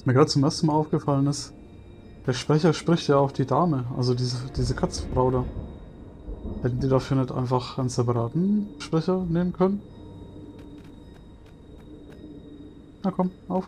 Was mir gerade zum ersten Mal aufgefallen ist, der Sprecher spricht ja auch die Dame, also diese Katzenfrau da. Hätten die dafür nicht einfach einen separaten Sprecher nehmen können? Na komm, auf.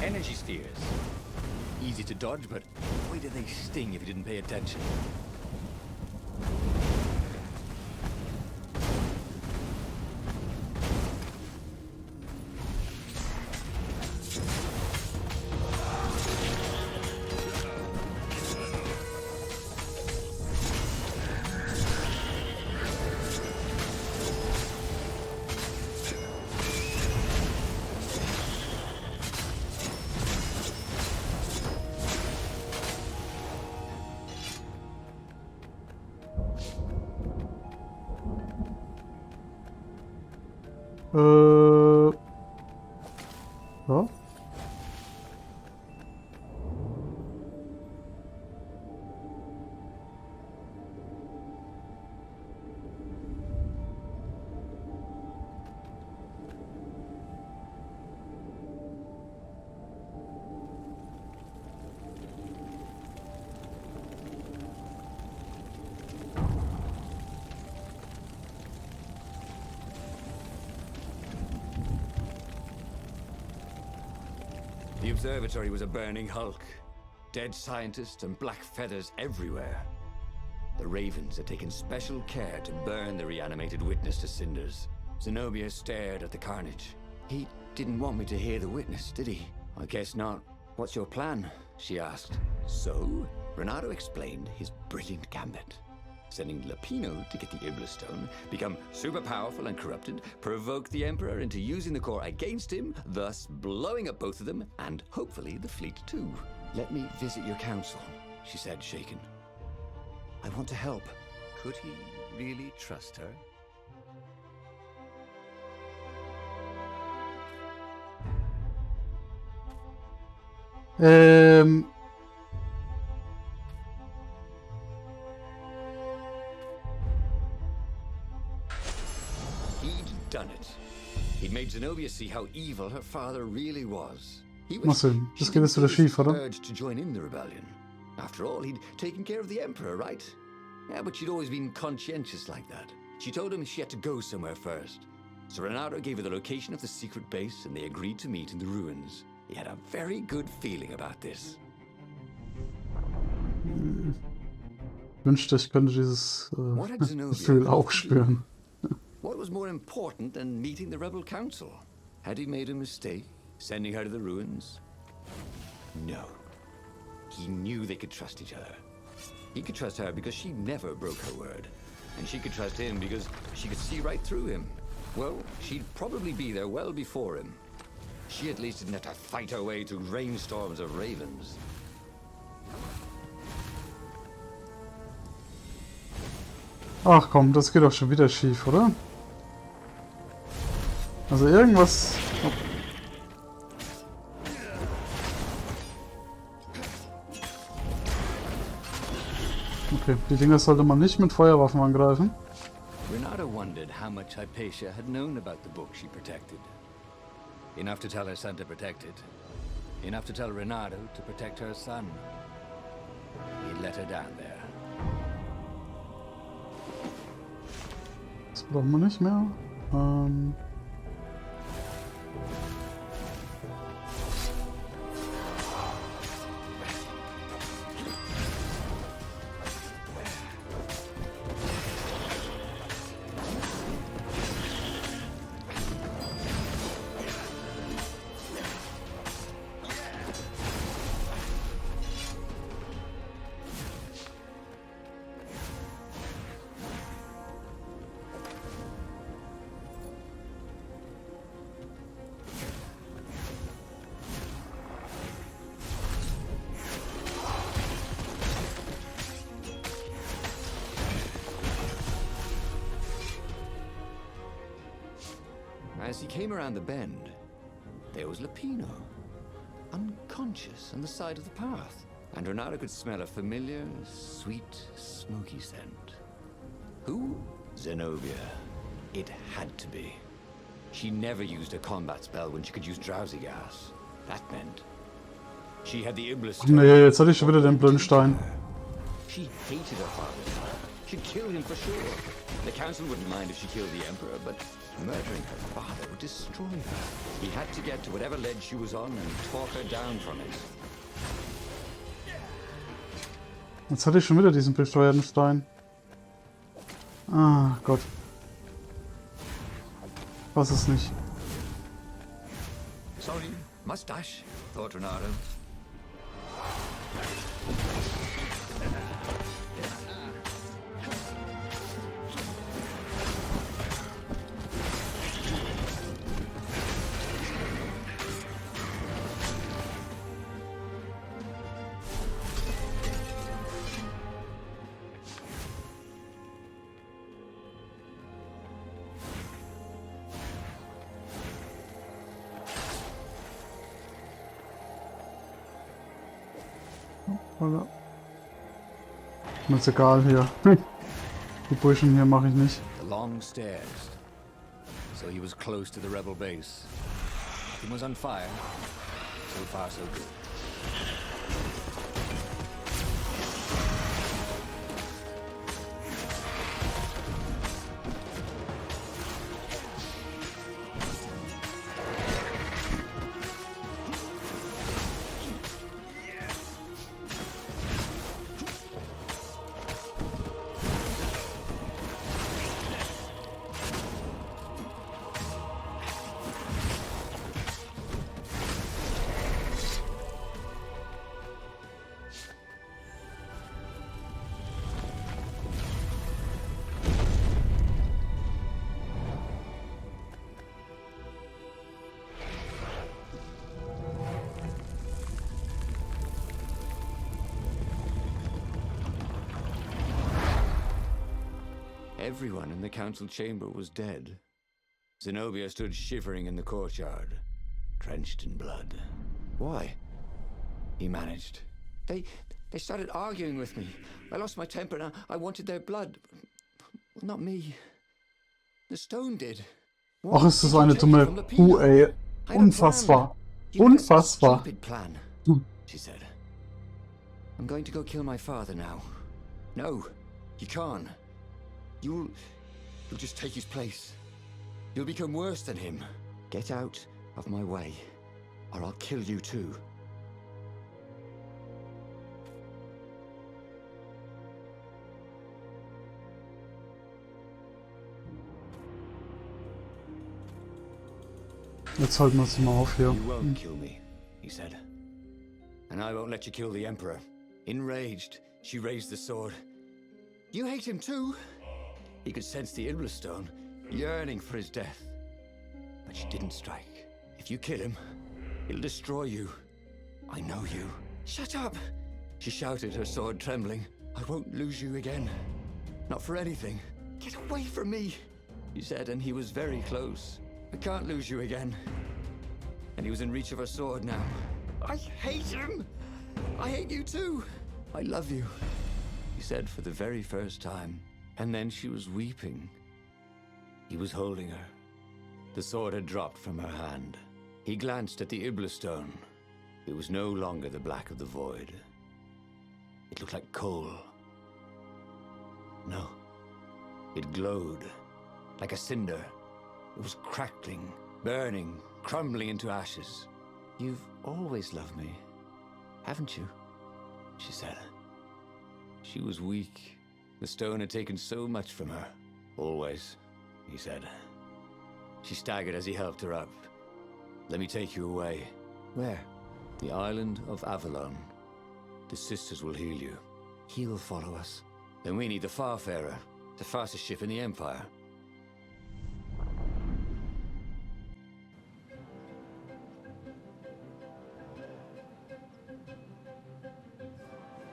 Energy spheres. Easy to dodge, but boy do they sting if you didn't pay attention. Ja. The observatory was a burning hulk. Dead scientists and black feathers everywhere. The Ravens had taken special care to burn the reanimated witness to cinders. Zenobia stared at the carnage. He didn't want me to hear the witness, did he? I guess not. What's your plan? She asked. So, Reynardo explained his brilliant gambit. Sending Lapino to get the Iblis stone, become super powerful and corrupted, provoke the Emperor into using the core against him, thus blowing up both of them, and hopefully the fleet too. Let me visit your council, she said, shaken. I want to help. Could he really trust her? He'd done it. He'd made Zenobia see how evil her father really was. He was Marcel, das geht jetzt wieder schief, oder? urged to join in the rebellion. After all, he'd taken care of the Emperor, right? Yeah, but she'd always been conscientious like that. She told him she had to go somewhere first. So Reynardo gave her the location of the secret base, and they agreed to meet in the ruins. He had a very good feeling about this. Wünschte, ich könnte dieses Gefühl auch spüren. What was more important than meeting the rebel council? Had he made a mistake, sending her to the ruins? No. He knew they could trust each other. He could trust her because she never broke her word. And she could trust him because she could see right through him. Well, she'd probably be there well before him. She at least didn't have to fight her way through rainstorms of ravens. Ach komm, das geht doch schon wieder schief, oder? Also irgendwas... Oh. Okay, die Dinger sollte man nicht mit Feuerwaffen angreifen. Reynardo wondered how much Hypatia had known about the book she protected. Enough to tell her son to protect it. Enough to tell Reynardo to protect her son. He'd let her down there. Das brauchen wir nicht mehr. As he came around the bend, there was Lupino, unconscious on the side of the path, and Reynardo could smell a familiar, sweet, smoky scent. Who? Zenobia. It had to be. She never used a combat spell when she could use drowsy gas. That meant she had the Iblis. Nee, jetzt hatte ich schon wieder den Blindstein. She hated her father. She'd kill him for sure. The council wouldn't mind if she killed the Emperor, but murdering her father would destroy her. He had to get to whatever ledge she was on and talk her down from it. Jetzt hatte ich schon wieder diesen bescheuerten Stein. Ah, Gott. Was ist nicht? Sorry, mustache, thought Reynardo. Oder? Mir ist egal hier. Die Burschen hier mache ich nicht. The long stairs. So he was close to the rebel base. Nothing was on fire. So far, so good. Everyone in the council chamber was dead. Zenobia stood shivering in the courtyard, drenched in blood. Why? He managed. They started arguing with me. I lost my temper and I wanted their blood. Well, not me. The stone did. Ach, ist das eine dumme Kuh, ey. Unfassbar. Unfassbar. Stupid plan, she said. I'm going to go kill my father now. No, you can't. You'll just take his place. You'll become worse than him. Get out of my way, or I'll kill you too. Jetzt halten wir uns mal auf hier. You won't kill me, he said. And I won't let you kill the Emperor. Enraged, she raised the sword. You hate him too? He could sense the Iblis stone, yearning for his death. But she didn't strike. If you kill him, he'll destroy you. I know you. Shut up! She shouted, her sword trembling. I won't lose you again. Not for anything. Get away from me, he said, and he was very close. I can't lose you again. And he was in reach of her sword now. I hate him! I hate you too! I love you, he said for the very first time. And then she was weeping. He was holding her. The sword had dropped from her hand. He glanced at the Iblis stone. It was no longer the black of the void. It looked like coal. No. It glowed like a cinder. It was crackling, burning, crumbling into ashes. You've always loved me, haven't you? She said. She was weak. The stone had taken so much from her. Always, he said. She staggered as he helped her up. Let me take you away. Where? The island of Avalon. The sisters will heal you. He'll follow us. Then we need the Farfarer, the fastest ship in the Empire.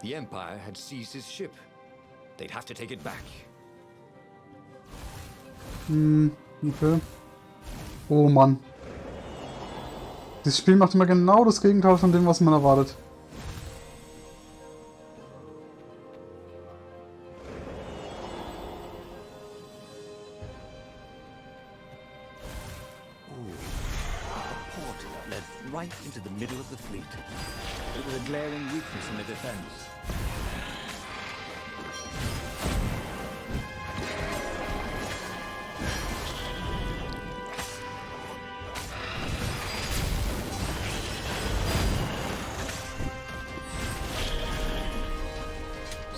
The Empire had seized his ship. They'd have to take it back. Okay. Oh Mann. Dieses Spiel macht immer genau das Gegenteil von dem, was man erwartet. Right into the middle of the fleet. It was a glaring weakness in the defense.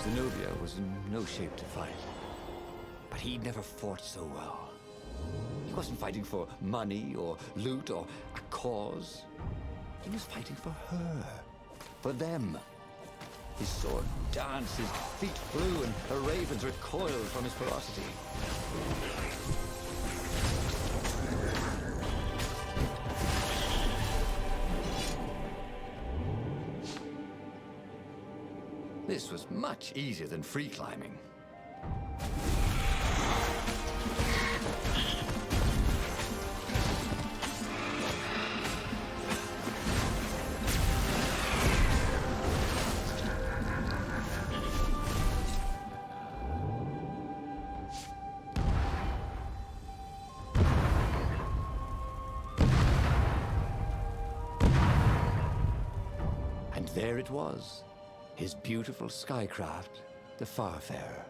Zenobia was in no shape to fight, but he never fought so well. He wasn't fighting for money or loot or a cause. He was fighting for her, for them. His sword danced, his feet flew, and the ravens recoiled from his ferocity. This was much easier than free climbing. And there it was, his beautiful skycraft, the Farfarer.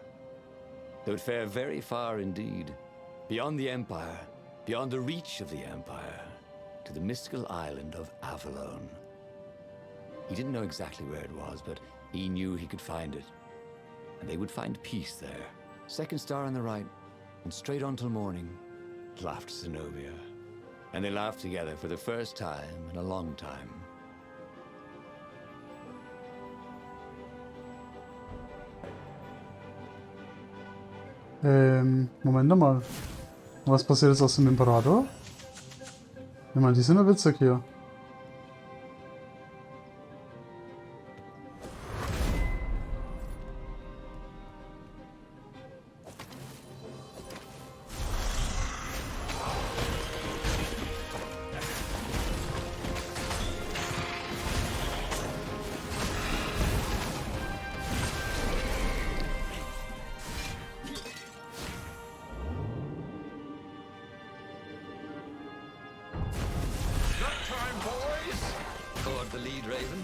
They would fare very far indeed, beyond the Empire, beyond the reach of the Empire, to the mystical island of Avalon. He didn't know exactly where it was, but he knew he could find it. And they would find peace there. Second star on the right, and straight on till morning, laughed Zenobia. And they laughed together for the first time in a long time. Moment mal. Was passiert jetzt aus dem Imperator? Ich meine, die sind ja witzig hier. The lead raven.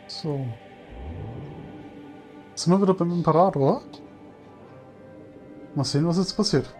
So. Jetzt sind wir wieder beim Imperator. Mal sehen, was jetzt passiert.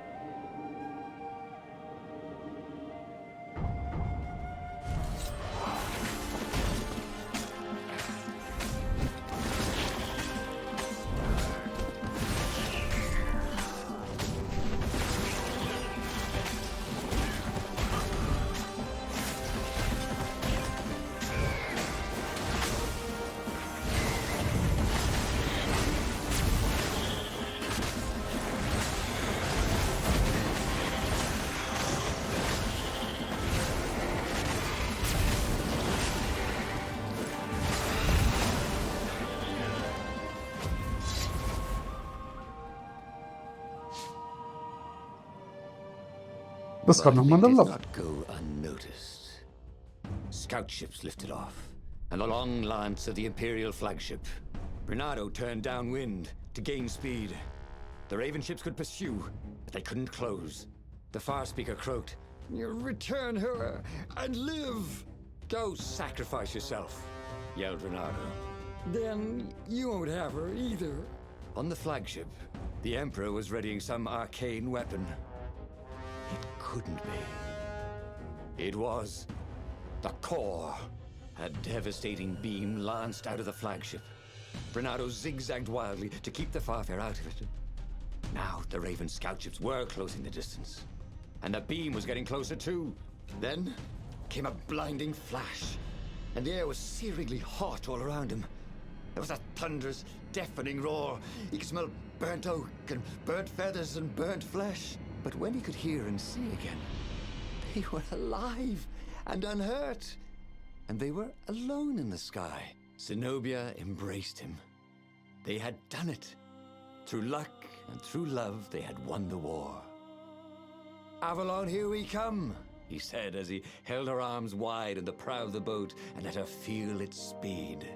Das kann nochmal But ein it Level did up. not go unnoticed. Scout ships lifted off, and the long lance of the Imperial flagship. Reynardo turned downwind to gain speed. The Raven ships could pursue, but they couldn't close. The Far Speaker croaked, "You return her and live! Go sacrifice yourself," yelled Reynardo. "Then you won't have her either." On the flagship, the Emperor was readying some arcane weapon. It couldn't be. It was the core. A devastating beam lanced out of the flagship. Reynardo zigzagged wildly to keep the Farfair out of it. Now the Raven scout ships were closing the distance, and the beam was getting closer too. Then came a blinding flash, and the air was searingly hot all around him. There was a thunderous, deafening roar. He could smell burnt oak and burnt feathers and burnt flesh. But when he could hear and see again, they were alive and unhurt. And they were alone in the sky. Zenobia embraced him. They had done it. Through luck and through love, they had won the war. "Avalon, here we come," he said as he held her arms wide in the prow of the boat and let her feel its speed.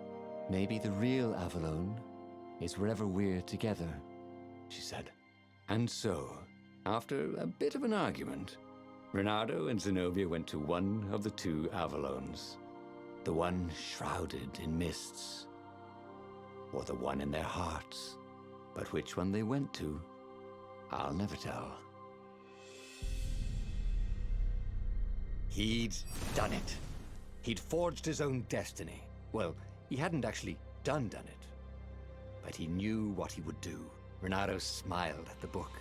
"Maybe the real Avalon is wherever we're together," she said. And so, after a bit of an argument, Reynardo and Zenobia went to one of the two Avalons. The one shrouded in mists, or the one in their hearts. But which one they went to, I'll never tell. He'd done it. He'd forged his own destiny. Well, he hadn't actually done it. But he knew what he would do. Reynardo smiled at the book.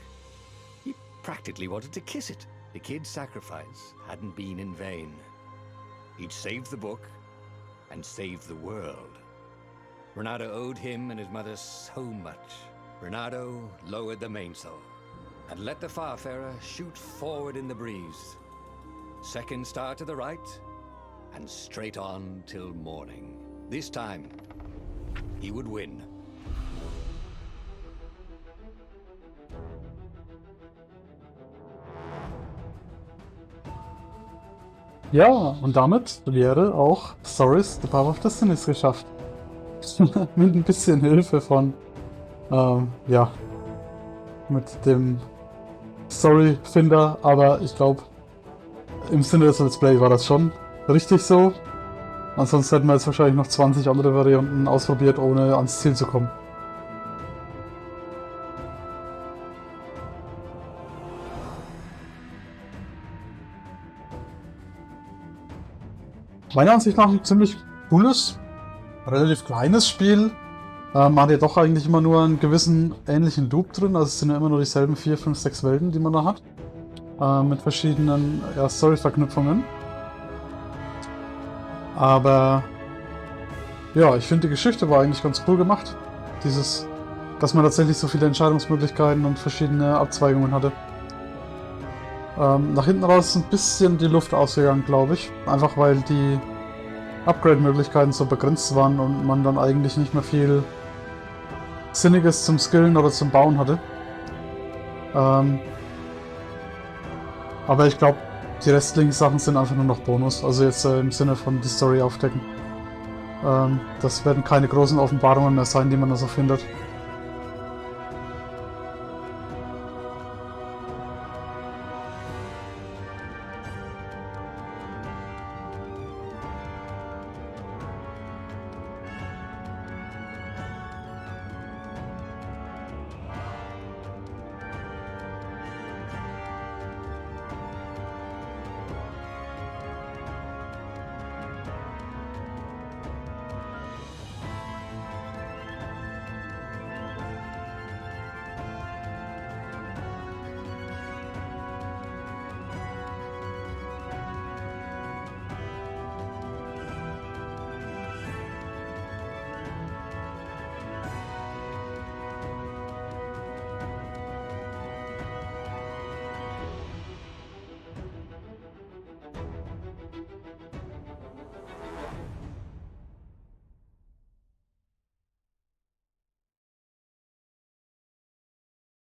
He practically wanted to kiss it. The kid's sacrifice hadn't been in vain. He'd saved the book and saved the world. Reynardo owed him and his mother so much. Reynardo lowered the mainsail and let the Farfarer shoot forward in the breeze. Second star to the right, and straight on till morning. This time, he would win. Ja, und damit wäre auch Stories The Path of Destinies geschafft. Mit ein bisschen Hilfe von, ja, mit dem Storyfinder, aber ich glaube, im Sinne des Let's Play war das schon richtig so. Ansonsten hätten wir jetzt wahrscheinlich noch 20 andere Varianten ausprobiert, ohne ans Ziel zu kommen. Meiner Ansicht nach ein ziemlich cooles, relativ kleines Spiel. Man hat ja doch eigentlich immer nur einen gewissen ähnlichen Loop drin, also es sind ja immer nur dieselben 4, 5, 6 Welten, die man da hat. Mit verschiedenen Story-Verknüpfungen. Aber ja, ich finde die Geschichte war eigentlich ganz cool gemacht. Dass man tatsächlich so viele Entscheidungsmöglichkeiten und verschiedene Abzweigungen hatte. Nach hinten raus ist ein bisschen die Luft ausgegangen, glaube ich. Einfach weil die Upgrade-Möglichkeiten so begrenzt waren und man dann eigentlich nicht mehr viel Sinniges zum Skillen oder zum Bauen hatte. Aber ich glaube, die restlichen Sachen sind einfach nur noch Bonus. Also jetzt im Sinne von die Story aufdecken. Das werden keine großen Offenbarungen mehr sein, die man da so findet.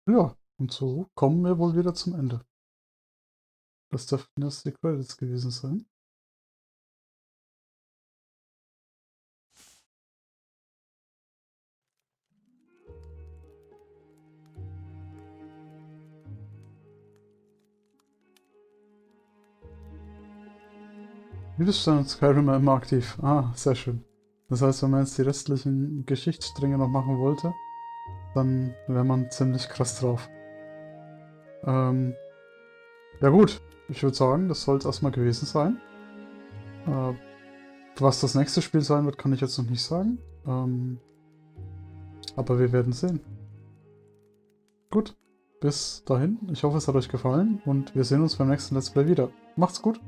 Ja, und so kommen wir wohl wieder zum Ende. Das dürften jetzt die Credits gewesen sein. Widerstand und Skyrim immer aktiv. Ah, sehr schön. Das heißt, wenn man jetzt die restlichen Geschichtsstränge noch machen wollte, dann wäre man ziemlich krass drauf. Ja gut, ich würde sagen, das soll es erstmal gewesen sein. Was das nächste Spiel sein wird, kann ich jetzt noch nicht sagen. Aber wir werden sehen. Gut, bis dahin. Ich hoffe, es hat euch gefallen und wir sehen uns beim nächsten Let's Play wieder. Macht's gut!